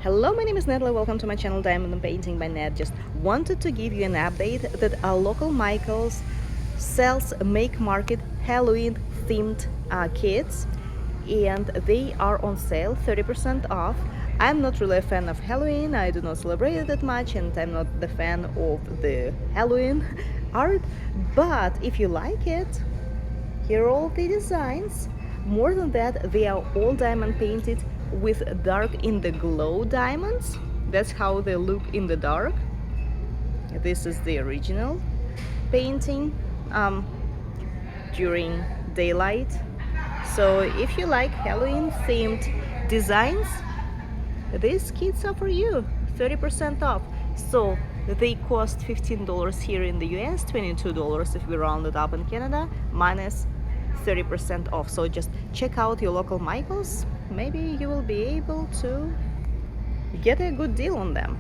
Hello, my name is Natalie. Welcome to my channel Diamond and Painting by Nat. Just wanted to give you an update that our local Michaels sells Make Market Halloween themed kits, and they are on sale 30% off. I'm not really a fan of Halloween, I do not celebrate it that much, and I'm not the fan of the Halloween art, but if you like it, here are all the designs. More than that, they are all diamond painted with dark in the glow diamonds. That's how they look in the dark. This is the original painting during daylight. So if you like Halloween themed designs, these kits are for you. 30% off. So they cost $15 here in the US, $22 if we round it up in Canada, minus 30% off. So just check out your local Michaels. Maybe you will be able to get a good deal on them.